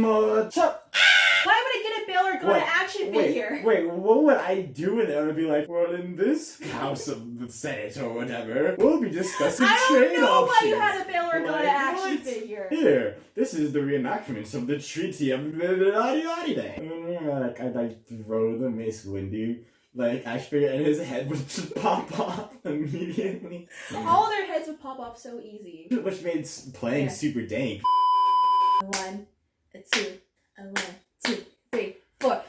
much. Why would I get a Bail Organa action figure? Wait, what would I do with it? I would be like, well, in this House of the Senate or whatever, we'll be discussing trade options. I don't know why you had a Bail Organa action figure. Here, this is the reenactments of the Treaty of Like, I'd like throw the Mace Windu action figure, and his head would just pop off immediately. All their heads would pop off so easy. Which made playing super dank. 1, 2, 1, 2, 3, 4.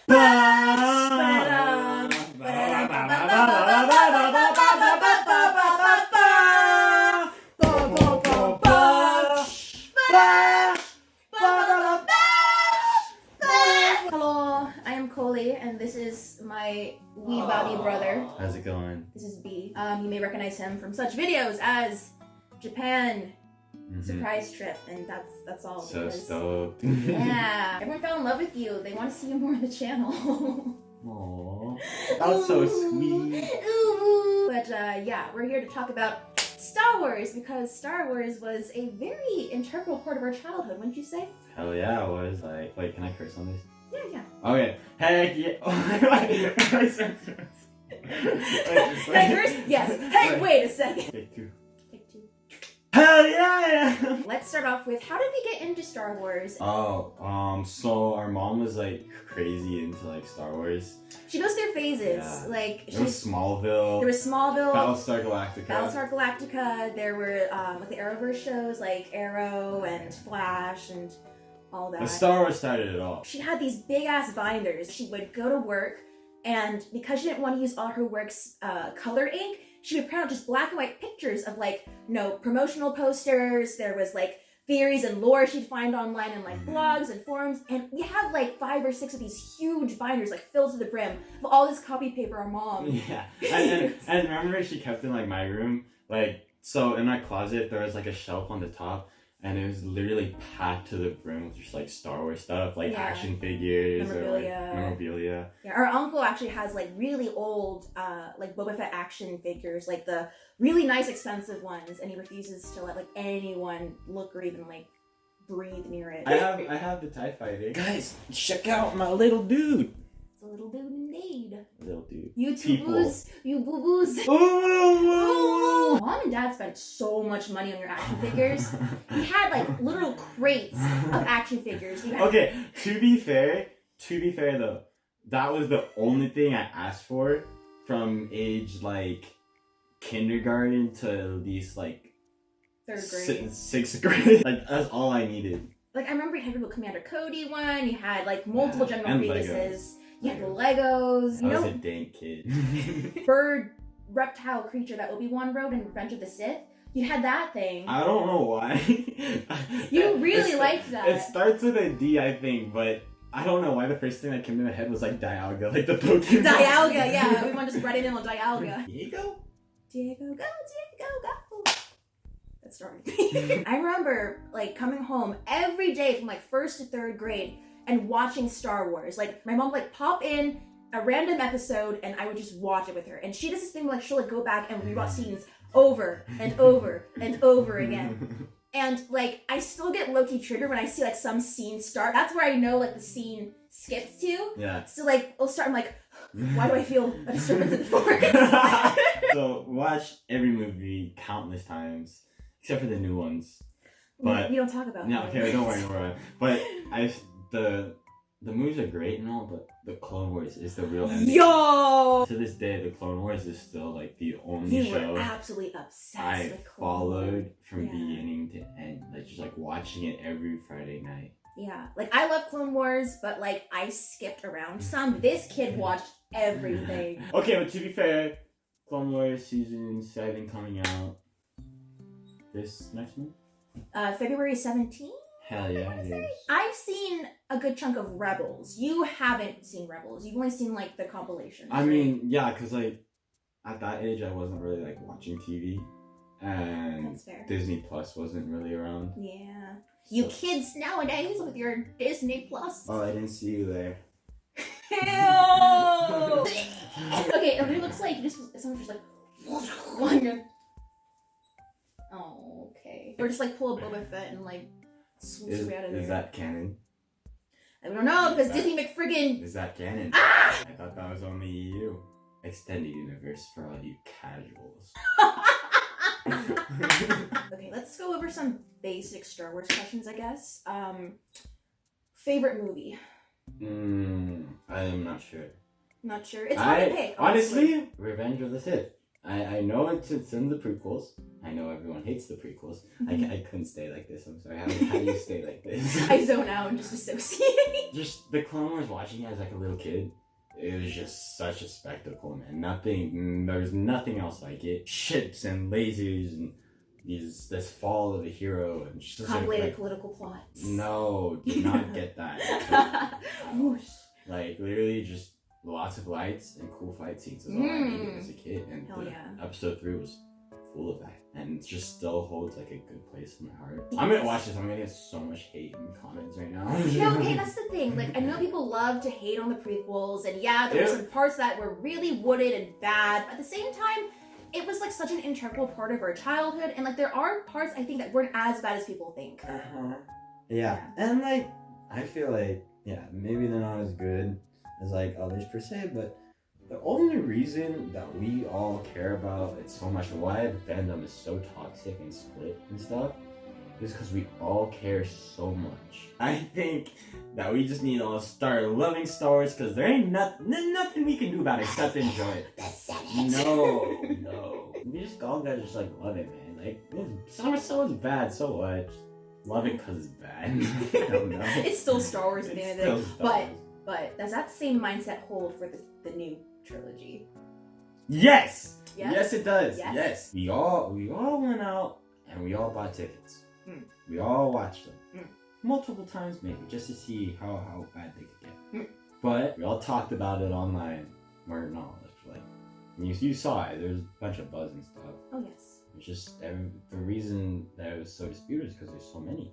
Hello, I am Coley, and this is my wee Bobby brother. How's it going? This is B. You may recognize him from such videos as Japan surprise trip, and that's all. So stoked. Yeah, everyone fell in love with you. They want to see you more on the channel. Aww, that was so sweet. But yeah, we're here to talk about Star Wars because Star Wars was a very integral part of our childhood, wouldn't you say? Hell yeah, it was. Wait, can I curse on this? Yeah. Okay. Heck yeah. Can I curse? Yes. Hey, wait a second. Take two. Hell yeah! Let's start off with, how did we get into Star Wars? So our mom was crazy into Star Wars. She goes through phases. Yeah. There was Smallville. There was Smallville. Battlestar Galactica. There were the Arrowverse shows like Arrow and Flash and all that. The Star Wars started it all. She had these big ass binders. She would go to work, and because she didn't want to use all her work's color ink, she would print out just black and white pictures of promotional posters. There was theories and lore she'd find online and blogs and forums. And we have 5 or 6 of these huge binders filled to the brim of all this copy paper our mom. Yeah. And remember she kept in my room? So in my closet there was a shelf on the top. And it was literally packed to the brim with just Star Wars stuff, action figures memorabilia. Yeah, our uncle actually has really old Boba Fett action figures, the really nice expensive ones, and he refuses to let anyone look or even breathe near it. I have the TIE Fighter. Guys, check out my little dude. It's a little dude indeed. Little dude. You boo-boos. You boo-boos. Ooh. Mom and Dad spent so much money on your action figures. You had literal crates of action figures. Okay, to be fair though, that was the only thing I asked for from age kindergarten to at least 3rd grade. 6th grade. That's all I needed. I remember you had a Commander Cody one. You had multiple General Regises. You had the Legos. I was a dank kid. Bird reptile creature that Obi-Wan rode in Revenge of the Sith. You had that thing. I don't know why. You really liked that. It starts with a D, I think, but I don't know why the first thing that came to my head was Dialga, the Pokemon. Dialga, yeah. Obi-Wan just brought it in on Dialga. Diego, go. That started me. I remember coming home every day from 1st to 3rd grade and watching Star Wars. My mom would pop in a random episode and I would just watch it with her. And she does this thing where she'll go back and rewatch scenes over and over and over again. And I still get low-key triggered when I see some scene start. That's where I know the scene skips to. Yeah. So it'll start, I'm why do I feel a disturbance in the forest? So watch every movie countless times, except for the new ones. But we don't talk about no, okay, don't worry. But the movies are great and all, but the Clone Wars is the real ending. Yo! To this day, the Clone Wars is still the only show You were absolutely obsessed I with Clone followed from beginning to end, just watching it every Friday night. Yeah, I love Clone Wars, but I skipped around some. This kid watched everything. Okay, but to be fair, Clone Wars season 7 coming out this next month? February 17th? Hell yeah, it is. I've seen a good chunk of Rebels. You haven't seen Rebels. You've only seen the compilations. I mean, yeah, because at that age I wasn't really watching TV, and That's fair. Disney Plus wasn't really around. Yeah. You kids nowadays with your Disney Plus. Oh, I didn't see you there. Ew! Okay, it really looks someone's just oh, okay. Or just pull a Boba Fett and swoosh away out of there. Is that canon? I don't know, because Disney McFriggin... Is that canon? Ah! I thought that was only you. Extended universe for all you casuals. Okay, let's go over some basic Star Wars questions, I guess. Favorite movie? I am not sure. Not sure. It's hard to pick. Honestly, Revenge of the Sith. I know it's in the prequels. I know everyone hates the prequels. I couldn't stay like this. I'm sorry. How do you stay like this? I zone out and just associate. Just the Clone Wars, watching it as like a little kid. It was just such a spectacle, man. There's nothing else like it. Ships and lasers and this fall of a hero and just Complicated political plots. No, did not get that. Like literally just lots of lights and cool fight scenes is all I needed as a kid, and episode 3 was full of that, and it just still holds like a good place in my heart. I'm gonna watch this. I'm gonna get so much hate in the comments right now. No, okay, that's the thing. Like, I know people love to hate on the prequels, and there were some parts that were really wooded and bad, but at the same time, it was like such an integral part of our childhood, and like there are parts I think that weren't as bad as people think. Yeah, and like I feel like maybe they're not as good as like others per se, but the only reason that we all care about it so much, why the fandom is so toxic and split and stuff, is because we all care so much. I think that we just need to all start loving Star Wars, because there ain't nothing we can do about it except enjoy it. No. We just all gotta just like love it, man. Like, Star Wars is bad, so what? Just love it because it's bad. I don't know. It's still Star Wars at the end of the day. But does that same mindset hold for the new trilogy? Yes, it does. Yes. We all went out and we all bought tickets. We all watched them multiple times, maybe, just to see how bad they could get. But we all talked about it online. Or no, like you saw it. There's a bunch of buzz and stuff. Oh yes. It's just the reason that it was so disputed is because there's so many.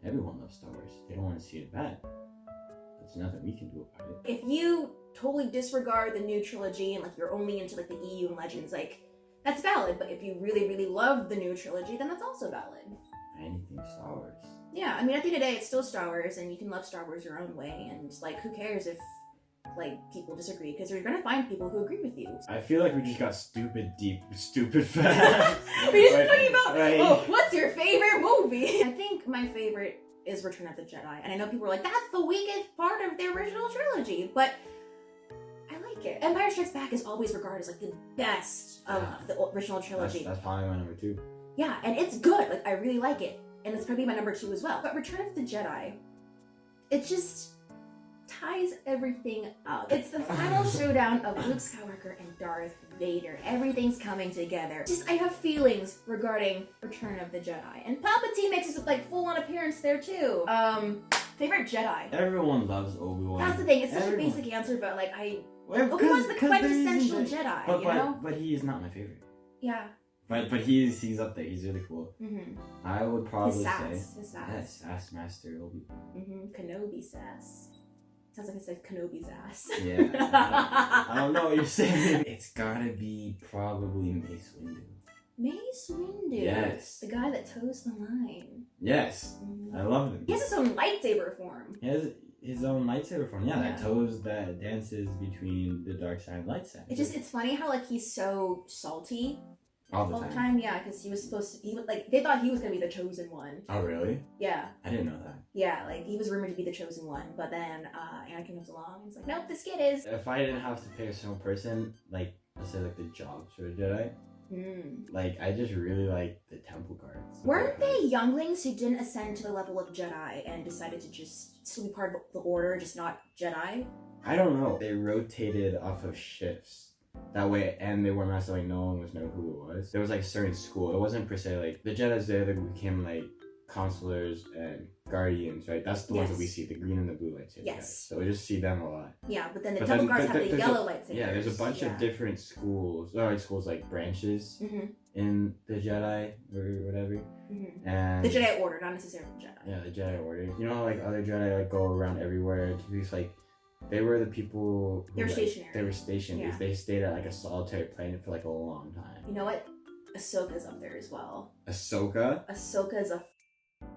Everyone loves Star Wars. They don't want to see it bad. There's nothing we can do about it. If you totally disregard the new trilogy and like you're only into like the EU and Legends, like that's valid. But if you really, really love the new trilogy, then that's also valid. Anything Star Wars. Yeah, I mean at the end of the day, it's still Star Wars, and you can love Star Wars your own way. And like, who cares if like people disagree? Because you're gonna find people who agree with you. I feel like we just got stupid fast. We're just talking about what's your favorite movie? I think my favorite is Return of the Jedi, and I know people are like, that's the weakest part of the original trilogy, but I like it. Empire Strikes Back is always regarded as like the best of the original trilogy. That's probably my number 2. Yeah, and it's good. Like, I really like it, and it's probably my number 2 as well. But Return of the Jedi, it just ties everything up. It's the final showdown of Luke Skywalker and Darth Vader. Everything's coming together. I have feelings regarding Return of the Jedi. And Palpatine makes his like full-on appearance there too. Favorite Jedi? Everyone loves Obi-Wan. That's the thing. It's such a basic answer, but like Obi-Wan's the quintessential Jedi, you know? But he is not my favorite. Yeah. But he's up there. He's really cool. I would probably say his sass. Sass Master Obi-Wan. Kenobi sass. Sounds like it said Kenobi's ass. Yeah. I don't know what you're saying. It's gotta be probably Mace Windu. Mace Windu? Yes. The guy that toes the line. Yes. I love him. He has his own lightsaber form. He has his own lightsaber form. Yeah, that dances between the dark side and light side. It's funny how like he's so salty. All the time. Yeah, because he was supposed to, they thought he was going to be the chosen one. Oh, really? Yeah. I didn't know that. Yeah, like, he was rumored to be the chosen one, but then, Anakin comes along, and he's like, nope, this kid is. If I didn't have to pick a single person, like, let's say, like, the jobs for a Jedi, like, I just really like the Temple Guards. Weren't they younglings who didn't ascend to the level of Jedi and decided to just still be part of the Order, just not Jedi? I don't know. They rotated off of shifts. That way, and they were massive, like, no one was know who it was. There was, like, a certain school. It wasn't per se, like, the Jedis there that became, like, counselors and guardians, right? That's the ones that we see, the green and the blue lightsabers. Yes. Guys. So we just see them a lot. Yeah, but then the Temple Guards have the yellow lightsabers. Yeah, there's a bunch of different schools, like branches in the Jedi or whatever. And the Jedi Order, not necessarily the Jedi. Yeah, the Jedi Order. You know how, like, other Jedi, like, go around everywhere to be, like, they were the people who, they were stationary. They were stationed. Yeah. They stayed at like a solitary planet for like a long time. You know what? Ahsoka's up there as well. Ahsoka? Ahsoka's a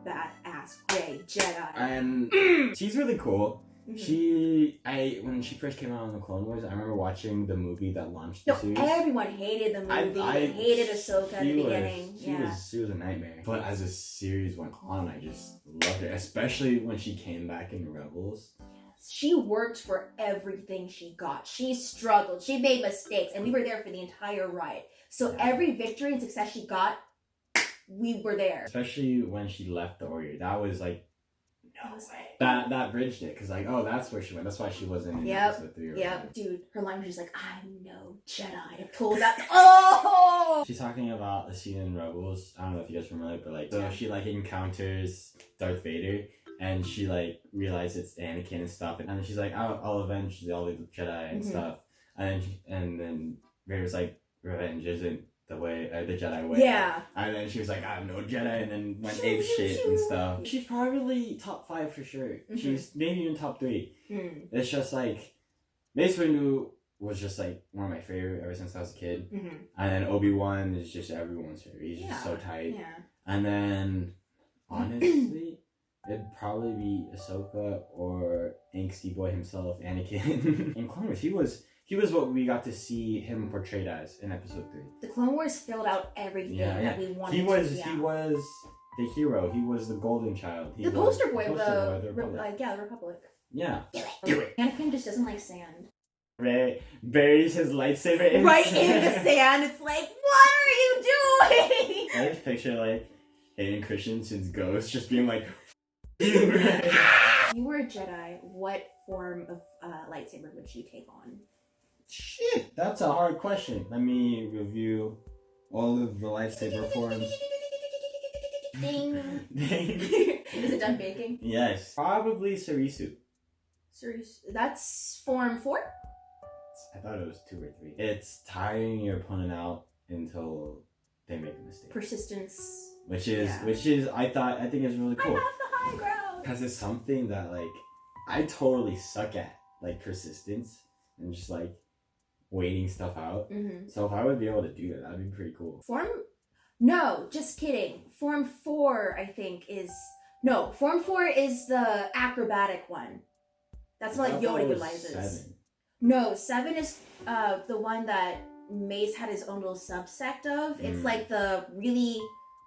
badass gray Jedi. And she's really cool. Mhm. When she first came out on the Clone Wars, I remember watching the movie that launched the No, series. everyone hated the movie. They hated Ahsoka at the beginning. She was a nightmare. But as the series went on, I just loved it, especially when she came back in Rebels. She worked for everything she got. She struggled. She made mistakes, and we were there for the entire ride. So every victory and success she got, we were there. Especially when she left the Order. That was like, no way. That bridged it, because like, oh, that's where she went. That's why she wasn't in episode 3. Yep, dude. Her line was just like, I'm no Jedi. It pulls out. Oh! She's talking about the scene in Rebels. I don't know if you guys remember it, but like, so she like encounters Darth Vader. And she like realizes it's Anakin and stuff, and then she's like, "I'll avenge all the Jedi and stuff." And then Vader's like, "Revenge isn't the way, the Jedi way." Yeah. And then she was like, "I'm no Jedi," and then went ape shit and stuff. She's probably top 5 for sure. She's maybe even top 3. It's just like Mace Windu was just like one of my favorite ever since I was a kid, and then Obi-Wan is just everyone's favorite. He's just so tight. Yeah. And then honestly. It'd probably be Ahsoka or angsty boy himself, Anakin. In Clone Wars, he was what we got to see him portrayed as in episode 3. The Clone Wars filled out everything that we wanted. He was the hero. He was the golden child. The poster boy of the Republic. The Republic. Yeah. Do it. Anakin just doesn't like sand. Ray buries his lightsaber in the sand. It's like, what are you doing? I just picture like Hayden Christensen's ghost just being like. If you were a Jedi, what form of lightsaber would you take on? Shit, that's a hard question. Let me review all of the lightsaber forms. Ding. Is it done baking? Yes. Probably Sarisu. That's form 4? I thought it was 2 or 3. It's tiring your opponent out until they make a mistake. Persistence. Which is I think is really cool. I have the high ground. Because it's something that like I totally suck at, like persistence and just like waiting stuff out. So if I would be able to do that, that'd be pretty cool. No, just kidding. Form 4 I think is Form 4 is the acrobatic one. That's what Yoda utilizes. 7. No, 7 is the one that Mace had his own little subsect of. It's like the really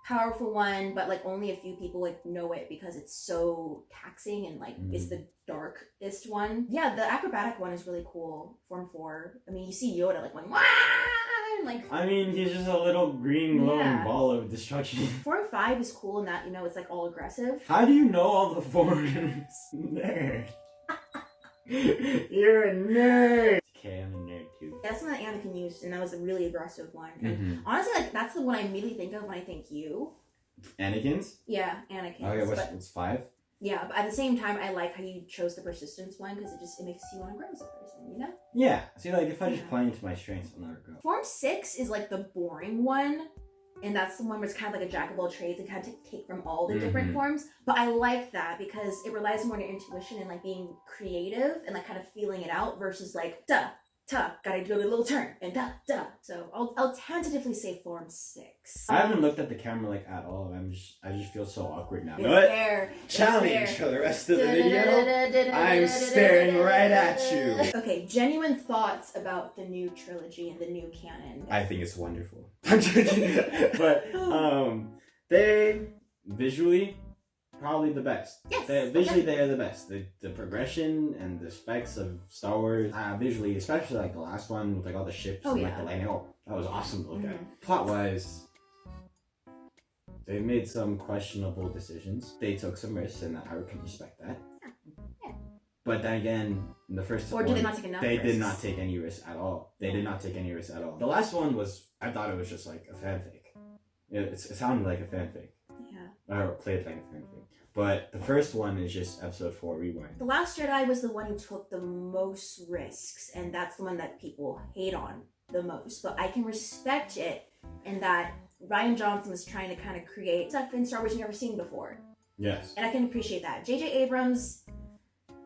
powerful one, but like only a few people like know it because it's so taxing and like it's the darkest one. Yeah, the acrobatic one is really cool. Form 4. I mean, you see Yoda like going, wah! Like. I mean, he's just a little green glowing ball of destruction. Form 5 is cool in that it's like all aggressive. How do you know all the forms? Nerd. You're a nerd. Okay, I'm a nerd too. That's one that Anakin used, and that was a really aggressive one. And honestly, like that's the one I immediately think of when I think you. Anakin's? Yeah, Anakin's. Okay, what's 5? Yeah, but at the same time, I like how you chose the persistence one because it makes you want to grow as a person, you know? Yeah. See, like if I just play into my strengths, I'll never grow. Form 6 is like the boring one. And that's the one where it's kind of like a jack of all trades and kind of take from all the different forms. But I like that because it relies more on your intuition and like being creative and like kind of feeling it out versus like gotta do a little turn and So I'll tentatively say form 6. I haven't looked at the camera like at all. I just feel so awkward now. It's there. Challenge for the rest of the video. I'm staring right at you. Okay, genuine thoughts about the new trilogy and the new canon. I think it's wonderful. I'm joking. But they visually probably the best. Yes. Visually, they are the best. The progression and the specs of Star Wars, visually, especially like the last one with like all the ships and like the lightning. Oh, that was awesome to look at. Plot-wise, they made some questionable decisions. They took some risks, and I can respect that. Yeah. But then again, in the first one, did they not take enough risks? Did not take any risks at all. They did not take any risks at all. The last one I thought it was just like a fanfic. It sounded like a fanfic. Yeah. Or played like a fanfic. But the first one is just episode 4 rewind. The Last Jedi was the one who took the most risks, and that's the one that people hate on the most. But I can respect it in that Rian Johnson was trying to kind of create stuff in Star Wars you've never seen before. Yes. And I can appreciate that. J.J. Abrams,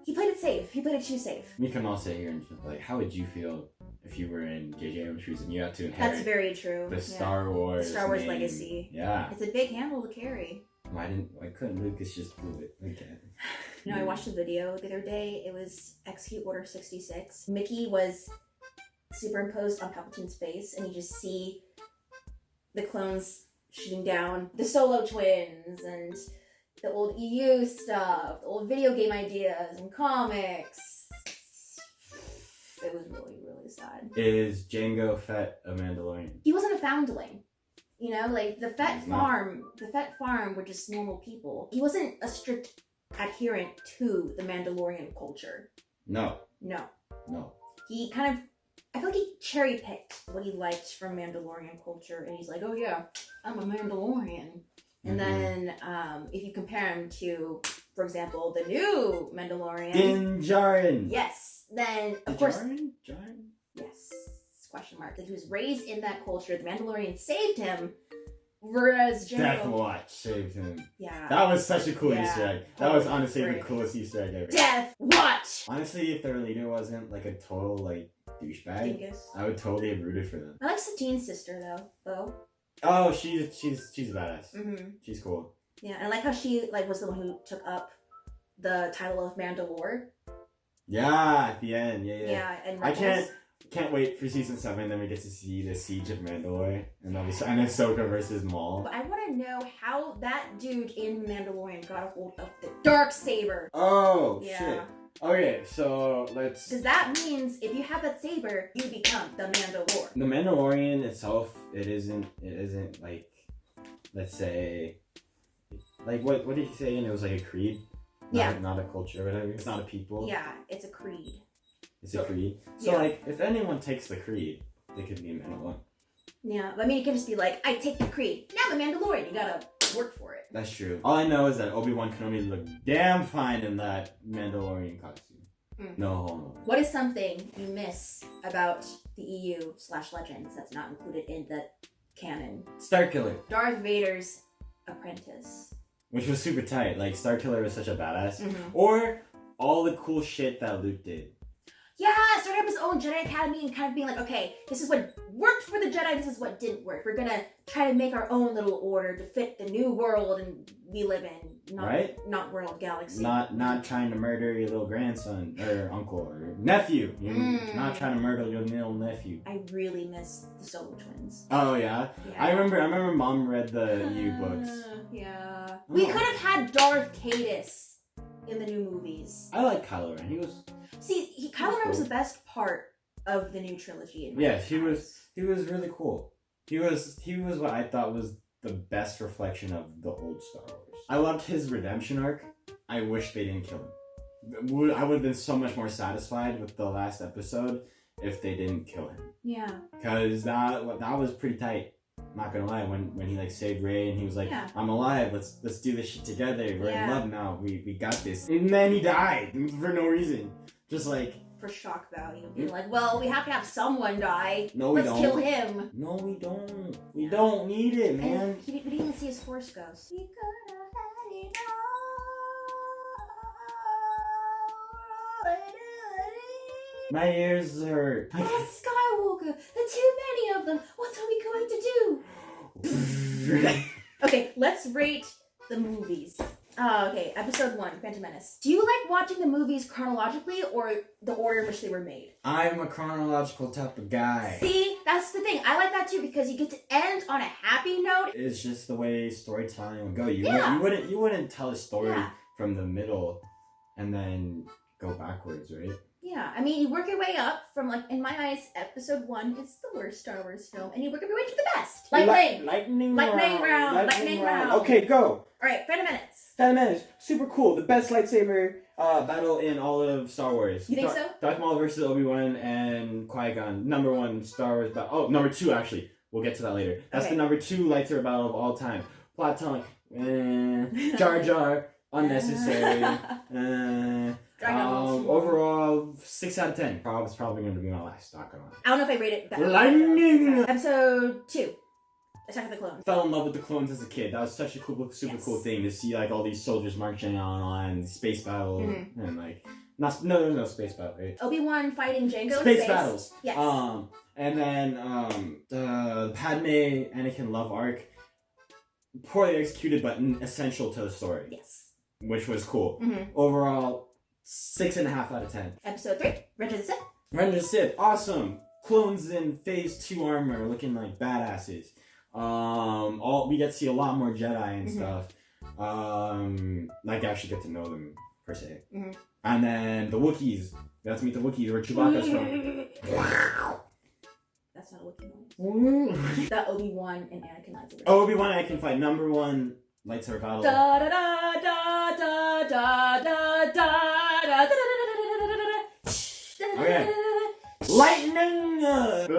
he played it safe. He played it too safe. We can all sit here and like, how would you feel if you were in J.J. Abrams' shoes and you had to inherit That's very true. the Star Wars Star Wars name. legacy. Yeah. It's a big handle to carry. Why couldn't Lucas just do it? Okay. You know, I watched a video the other day. It was Execute Order 66. Mickey was superimposed on Palpatine's face, and you just see the clones shooting down the Solo twins and the old EU stuff, the old video game ideas and comics. It was really, really sad. Is Jango Fett a Mandalorian? He wasn't a foundling. You know, like the Fett farm were just normal people. He wasn't a strict adherent to the Mandalorian culture. No. He kind of, I feel like he cherry picked what he liked from Mandalorian culture, and he's like, oh yeah, I'm a Mandalorian. And then if you compare him to, for example, the new Mandalorian, Din Djarin. yes, then of course, Djarin? yes, question mark. That he was raised in that culture. The Mandalorian saved him, whereas Jango, Death Watch saved him. yeah, That was such a cool Easter egg. That was honestly the Great. coolest Easter egg ever. Death Watch. Honestly, if their leader wasn't like a total like douchebag, Dingus. I would totally have rooted for them. I like Satine's sister though. Oh, she's a badass. Mm-hmm. She's cool. Yeah, and I like how she was the one who took up the title of Mandalore. Yeah, at the end, yeah. Yeah, and I Rebels. can't wait for season 7. Then we get to see the Siege of Mandalore, and Ahsoka versus Maul. But I want to know how that dude in Mandalorian got a hold of the dark saber. Oh Yeah. shit. Okay, so let's. Because that means if you have that saber, you become the Mandalore. The Mandalorian itself, it isn't like, let's say, like what did he say? And it was like a creed. Not a culture or whatever. It's not a people. Yeah, it's a creed. It's a creed. So like, if anyone takes the creed, they could be a Mandalorian. Yeah, but I mean, it can just be like, I take the creed. Now I'm a Mandalorian. You gotta work for it. That's true. All I know is that Obi-Wan Kenobi looked damn fine in that Mandalorian costume. No homo. What is something you miss about the EU/Legends that's not included in the canon? Starkiller, Darth Vader's apprentice. which was super tight. Like, Starkiller was such a badass. Mm-hmm. Or all the cool shit that Luke did. Yeah, starting up his own Jedi Academy and kind of being like, okay, this is what worked for the Jedi, this is what didn't work. We're gonna try to make our own little order to fit the new world and we live in. Not world, galaxy. Not trying to murder your little grandson or uncle or nephew. You're not trying to murder your little nephew. I really miss the Solo twins. Oh yeah? I remember Mom read the EU books. Yeah. We could have had Darth Caedus in the new movies. I like Kylo Ren. He was. See, Kylo Ren was the best part of the new trilogy. Yes, he was really cool. He was what I thought was the best reflection of the old Star Wars. I loved his redemption arc. I wish they didn't kill him. I would have been so much more satisfied with the last episode if they didn't kill him. Yeah. Cause that was pretty tight. Not gonna lie, when he like saved Rey and he was like, I'm alive, let's do this shit together. We're in love now. We got this. And then he died for no reason. Just like for shock value. Being like, well, we have to have someone die. No, we don't. Let's kill him. No, we don't. We don't need it, man. And we didn't even see his Force Ghost. We could have had it all. My ears hurt. That's Skywalker. There's too many of them. What are we going to do? Okay, let's rate the movies. Okay, episode 1, Phantom Menace. Do you like watching the movies chronologically or the order in which they were made? I'm a chronological type of guy. See, that's the thing. I like that too because you get to end on a happy note. It's just the way storytelling would go. You wouldn't tell a story from the middle and then go backwards, right? Yeah, I mean, you work your way up from, like, in my eyes, episode 1 is the worst Star Wars film, and you work your way to the best. Lightning round. Okay, go. Alright, Phantom Menace. Phantom Menace, super cool. The best lightsaber battle in all of Star Wars. You think so? Darth Maul versus Obi-Wan and Qui-Gon. Number 1 Star Wars battle. Oh, number 2, actually. We'll get to that later. That's the number 2 lightsaber battle of all time. Plot telling. Jar Jar. Unnecessary. Overall, 6 out of 10. It's probably going to be my last. Not gonna lie. I don't know if I rate it that. Lightning! Episode 2. Attack of the Clones. Fell in love with the clones as a kid. That was such a cool, super cool thing to see, like, all these soldiers marching on space battle and like there was no space battle, right? Obi-Wan fighting Jango in space battles. Yes. And then the Padme Anakin love arc. poorly executed, but essential to the story. Yes. Which was cool. Mm-hmm. Overall, 6.5 out of 10. Episode 3, Revenge of the Sith. Revenge of the Sith, awesome. Clones in Phase 2 armor, looking like badasses. We get to see a lot more Jedi and stuff. Like actually get to know them per se. Mm-hmm. And then the Wookiees. We got to meet the Wookiees where Chewbacca's from. That's not a Wookiee noise. That Obi-Wan and Anakin lightsaber. Obi-Wan and Anakin fight. Number 1 lightsaber battle. Da da da da da da da da da da da. Okay. Lightning!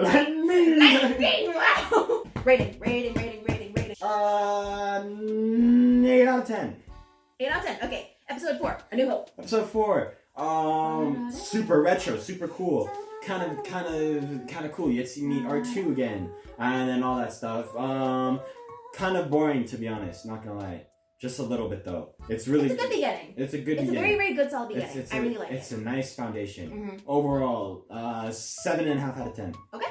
Lightning! Wow! Rating. 8 out of 10. 8 out of 10. Okay. Episode 4, A New Hope. Episode 4. Super retro, super cool. Kind of cool. You get to see me R2 again, and then all that stuff. Kind of boring, to be honest. Not gonna lie. Just a little bit though. It's a good beginning. It's a good It's beginning. a very, very good, solid beginning. I really like it. It's a nice foundation. Mm-hmm. Overall, 7.5 out of 10. Okay.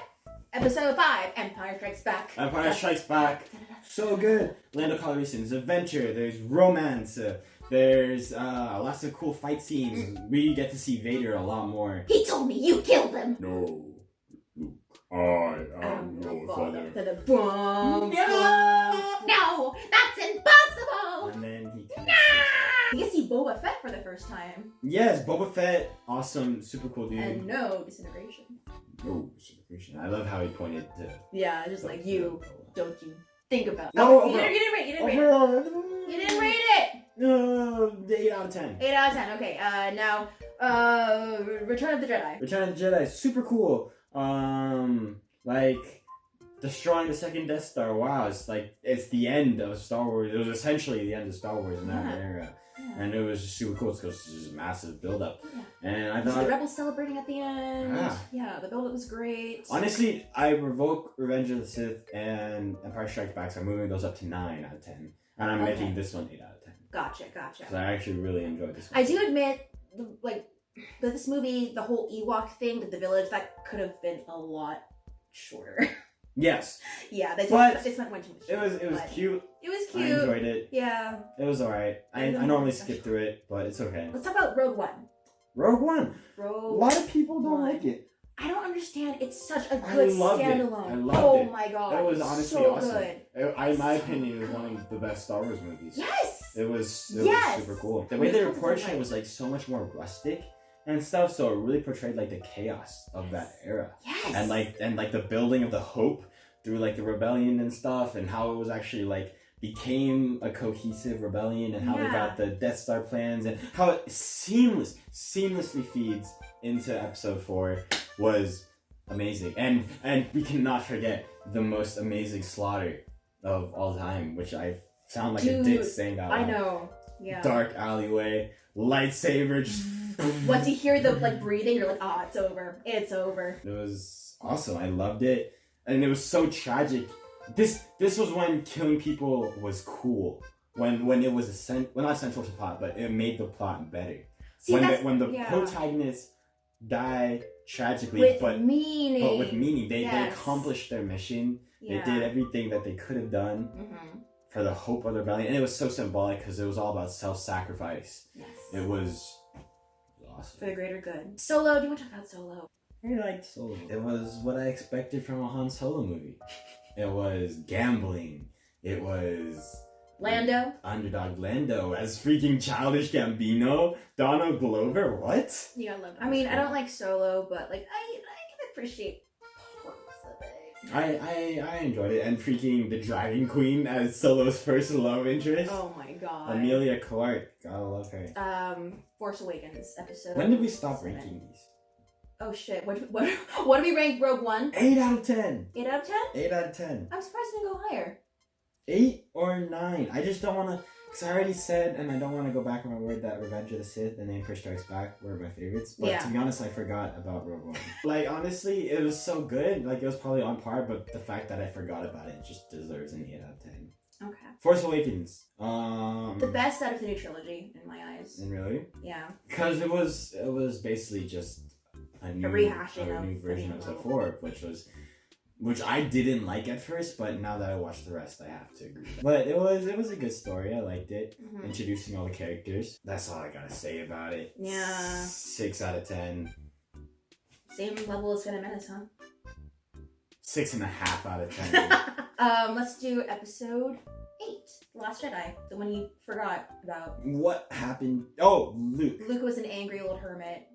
Episode 5, Empire Strikes Back. Empire Strikes Back. So good. Lando Calrissian's adventure. There's romance. There's lots of cool fight scenes. We get to see Vader a lot more. He told me you killed him. No, Luke, I am your father. No, that's impossible. And then he kind You get to see Boba Fett for the first time. Yes, Boba Fett, awesome, super cool dude. And no disintegration. No disintegration. I love how he pointed to. Yeah, just like you. Don't you think about? No, you didn't rate it. You didn't rate it. 8 out of 10. 8 out of 10. Okay. Now, Return of the Jedi. Return of the Jedi, super cool. Like destroying the second Death Star. Wow, it's the end of Star Wars. It was essentially the end of Star Wars in that era. Yeah. And it was just super cool because it was just a massive build up. Yeah. And I thought the Rebels celebrating at the end. Yeah, the build up was great. Honestly, I revoke Revenge of the Sith and Empire Strikes Back, so I'm moving those up to 9 out of 10. And I'm making this one 8 out of 10. Gotcha. Because I actually really enjoyed this one. I do admit, this movie, the whole Ewok thing, the village, that could have been a lot shorter. Yes. Yeah, they spent way too much. It was cute. It was cute. I enjoyed it. Yeah. It was alright. I normally skip through it, but it's okay. Let's talk about Rogue One. Rogue One. A lot of people don't like it. I don't understand. It's such a good standalone. I loved it. Oh my god. It was honestly so awesome. Good. In my opinion, it was one of the best Star Wars movies. Yes. It was super cool. The way they were portraying was so much more rustic and stuff, so it really portrayed the chaos of that era. Yes. And the building of the hope through the rebellion and stuff, and how it was actually became a cohesive rebellion, and how they got the Death Star plans, and how it seamlessly feeds into Episode 4 was amazing. And we cannot forget the most amazing slaughter of all time, which I sound like a dick saying that. I know. Yeah. Dark alleyway, lightsaber. Just once you hear the breathing, you're like, oh, it's over. It's over. It was awesome. I loved it. And it was so tragic. This was when killing people was cool. When it was not essential to plot, but it made the plot better. See, when the protagonists die tragically, but with meaning. They accomplished their mission. Yeah. They did everything that they could have done for the hope of the rebellion. And it was so symbolic because it was all about self-sacrifice. Yes. It was awesome. For the greater good. Solo, do you want to talk about Solo? I liked Solo. It was what I expected from a Han Solo movie. It was gambling. It was Lando. Underdog Lando as freaking childish Gambino. Donald Glover. What? You gotta love it. I mean, I don't like Solo, but I can appreciate parts of it. I enjoyed it, and freaking the Dragon Queen as Solo's first love interest. Oh my god. Amelia Clark. Gotta love her. Force Awakens episode. When did we stop ranking these? Oh shit, what do we rank Rogue One? 8 out of 10. 8 out of 10? 8 out of 10. I'm surprised it didn't go higher. 8 or 9. I just don't want to, because I already said, and I don't want to go back on my word, that Revenge of the Sith and Empire Strikes Back were my favorites. But to be honest, I forgot about Rogue One. Honestly, it was so good. It was probably on par, but the fact that I forgot about it just deserves an 8 out of 10. Okay. Force Awakens. The best out of the new trilogy, in my eyes. And really? Yeah. Because it was basically just a new version of Episode 4, which was which I didn't like at first, but now that I watched the rest, I have to agree. But it was a good story. I liked it. Mm-hmm. Introducing all the characters. That's all I gotta say about it. Yeah. 6 out of 10. Same level as Phantom Menace, huh? 6.5 out of 10. Let's do episode 8, The Last Jedi, the one you forgot about. What happened? Oh, Luke. Luke was an angry old hermit.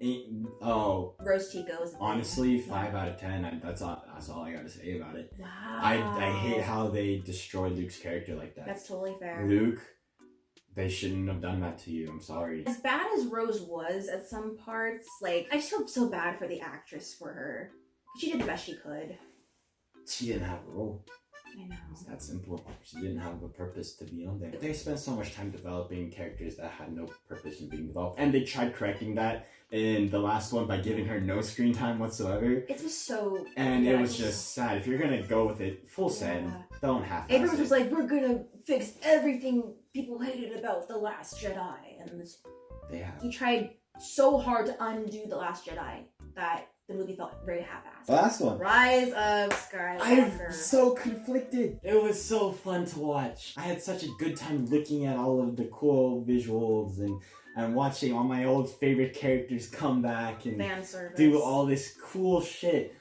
Oh. Rose Tico's. Honestly, 5 out of 10. That's all I gotta say about it. Wow. I hate how they destroyed Luke's character like that. That's totally fair. Luke, they shouldn't have done that to you. I'm sorry. As bad as Rose was at some parts, like, I just feel so bad for the actress for her. She did the best she could. She didn't have a role. I know. It's that simple. She didn't have a purpose to be on there. They spent so much time developing characters that had no purpose in being developed. And they tried correcting that in the last one by giving her no screen time whatsoever. It was so... And it was just sad. If you're gonna go with it full send, don't have to. Abrams was like, we're gonna fix everything people hated about The Last Jedi. And he tried so hard to undo The Last Jedi that the movie felt very half-assed. Last one. Rise of Skywalker. I'm so conflicted. It was so fun to watch. I had such a good time looking at all of the cool visuals and watching all my old favorite characters come back and fan service. Do all this cool shit.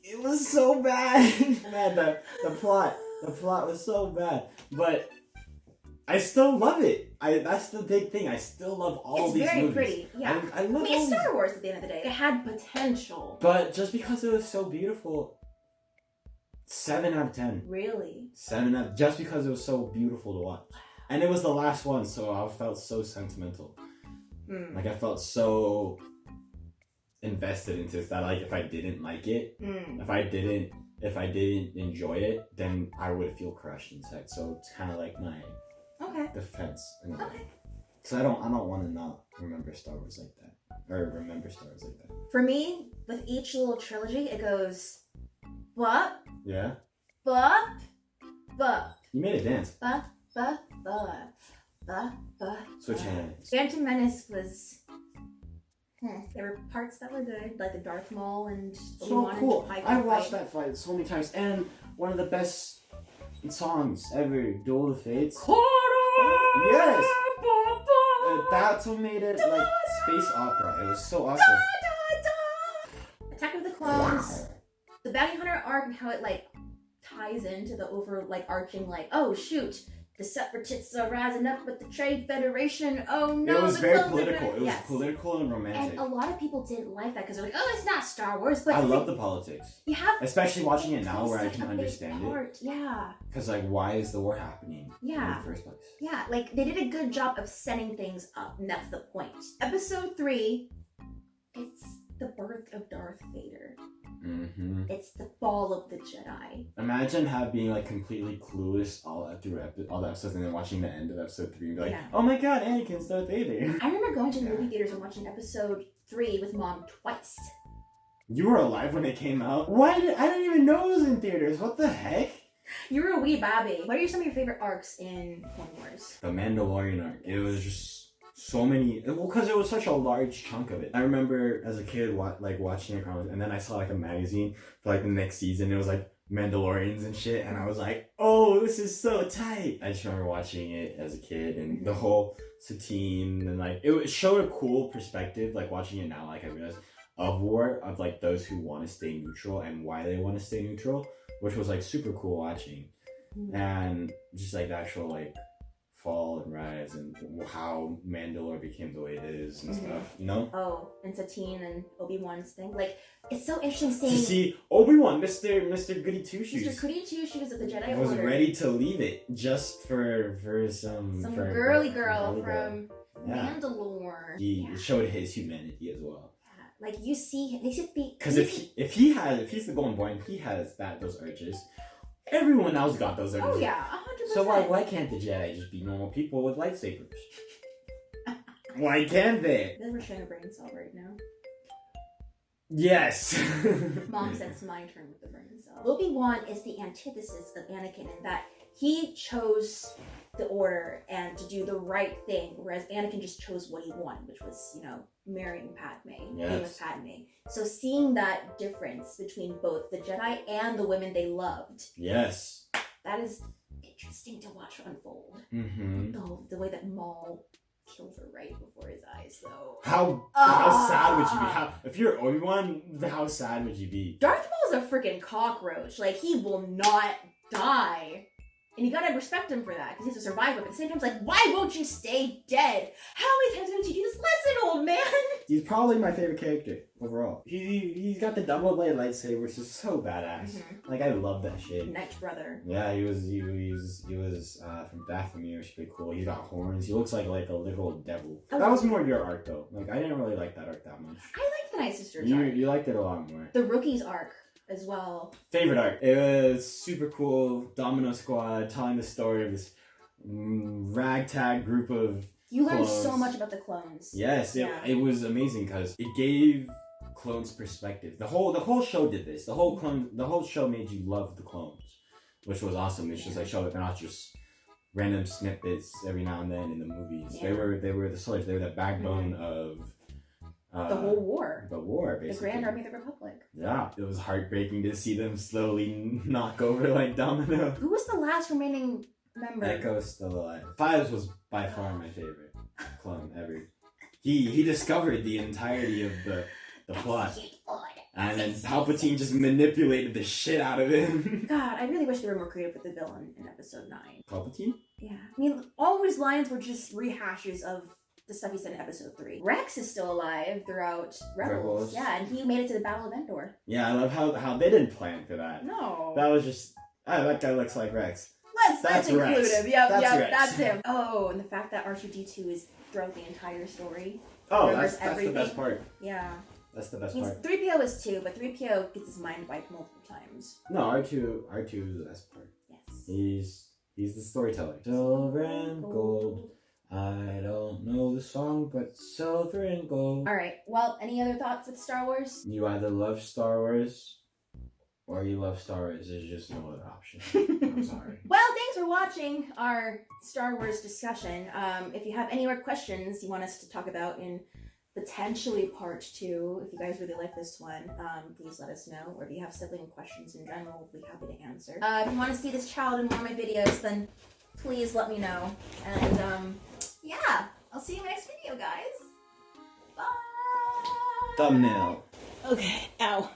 It was so bad. Man, the plot was so bad. But I still love it. That's the big thing. I still love all these movies. It's very pretty. Yeah. I love it's Star Wars at the end of the day. It had potential. But just because it was so beautiful, 7 out of 10. Really? 7 out. Just because it was so beautiful to watch, and it was the last one, so I felt so sentimental. Like I felt so invested into this that like if I didn't like it, if I didn't enjoy it, then I would feel crushed inside. So it's kind of like my defense. Okay. So I don't want to not remember Star Wars like that, or remember Star Wars like that. For me, with each little trilogy, it goes, bop. Yeah. Bop. Bop. You made it dance. Bop. Bop. Bop. Bop. Bop. Switch hands. Phantom Menace was. There were parts that were good, like the Darth Maul and so cool. I watched that fight so many times, and one of the best songs ever, Duel of the Fates. Yes! That's what made it like space opera. It was so awesome. Attack of the Clones, the Bounty Hunter arc, and how it like ties into the overarching like, oh shoot, the Separatists are rising up with the Trade Federation. Oh no, it was very political. It was political and romantic. And a lot of people didn't like that because they're like, oh, it's not Star Wars. But I love the politics. You have, especially watching it now where I can understand it. Yeah. Because like, why is the war happening? Yeah. In the first place. Yeah, like they did a good job of setting things up, and that's the point. Episode 3, it's the birth of Darth Vader. Mm-hmm. It's the fall of the Jedi. Imagine being like completely clueless all the episodes, and then watching the end of episode 3 and be like, oh my god, Anakin's Darth Vader. I remember going to the movie theaters and watching episode 3 with Mom twice. You were alive when it came out? I didn't even know it was in theaters. What the heck? You were a wee babby. What are some of your favorite arcs in Clone Wars? The Mandalorian arc. It was just so many, because it was such a large chunk of it. I remember as a kid watching it, and then I saw like a magazine for like the next season. It was like Mandalorians and shit, and I was like, oh, this is so tight. I just remember watching it as a kid, and the whole Satine, and like it showed a cool perspective. Like watching it now, like I realized of war, of like those who want to stay neutral and why they want to stay neutral, which was like super cool watching, and just like the actual like fall and rise and how Mandalore became the way it is and stuff, you know? Oh, and Satine and Obi-Wan's thing. Like, it's so interesting seeing... To see Obi-Wan, Mr. Goody Two-Shoes. Mr. Goody Two-Shoes of the Jedi Order. Was ready to leave it just for some girly girl from Mandalore. He showed his humanity as well. Like, you see... They should be... Because if he's the golden boy and he has those urges, everyone else got those urges. Oh, yeah, 100%. So why can't the Jedi just be normal people with lightsabers? Why can't they? Then we're showing a brain cell right now. Yes. Mom said it's my turn with the brain cell. Obi-Wan is the antithesis of Anakin in that he chose the Order and to do the right thing, whereas Anakin just chose what he wanted, which was, marrying Padme, being Yes. with Padme. So seeing that difference between both the Jedi and the women they loved, Yes. that is interesting to watch unfold. Mm-hmm. The way that Maul killed her right before his eyes, though. How sad would you be? If you're Obi-Wan, how sad would you be? Darth Maul is a freaking cockroach. Like, he will not die. And you gotta respect him for that, because he's a survivor. But at the same time, it's like, why won't you stay dead? How many times did you do this? Listen, old man! He's probably my favorite character overall. He's got the double-bladed lightsaber, which is so badass. Mm-hmm. Like, I love that shit. Knight's brother. Yeah, he was from Dathomir, which is pretty cool. He's got horns. He looks like a literal devil. Oh. That was more your arc though. Like, I didn't really like that arc that much. I like the Night Sisters arc. You liked it a lot more. The Rookie's arc as well. Favorite arc? It was super cool. Domino Squad telling the story of this ragtag group of You learned clones. so much about the clones. Yes, Yeah. it was amazing because it gave clones perspective. The whole show did this. The whole show made you love the clones, which was awesome. It's just like showed up and not just random snippets every now and then in the movies. Yeah. They were the soldiers. They were the backbone of The whole war. The war, The basically. Grand Army of the Republic. Yeah, it was heartbreaking to see them slowly knock over like domino. Who was the last remaining member? Echo's still alive. Fives was by far my favorite clone ever. He discovered the entirety of the plot, and then Palpatine just manipulated the shit out of him. God, I really wish they were more creative with the villain in Episode 9. Palpatine? Yeah. I mean, all his lines were just rehashes of the stuff he said in Episode 3. Rex is still alive throughout Rebels. Rebels. Yeah, and he made it to the Battle of Endor. Yeah, I love how they didn't plan for that. No. That was just that guy looks like Rex. That's Rex. inclusive. Yep, That's Rex. that's him. Oh, and the fact that R2-D2 is throughout the entire story. Oh, Remembers that's the everything. best part. Yeah. That's the best He's, part. 3PO is too, but 3PO gets his mind wiped multiple times. No, R2 is the best part. Yes. He's the storyteller. Silver and gold. I don't know the song, but silver and gold. Alright, well, any other thoughts with Star Wars? You either love Star Wars or you love Star Wars. There's just no other option. I'm sorry. Well, thanks for watching our Star Wars discussion. If you have any more questions you want us to talk about in potentially part 2, if you guys really like this one, please let us know. Or if you have sibling questions in general, we'll be happy to answer. If you want to see this child in one of my videos, then please let me know. And yeah, I'll see you in the next video, guys. Bye! Thumbnail. Okay, ow.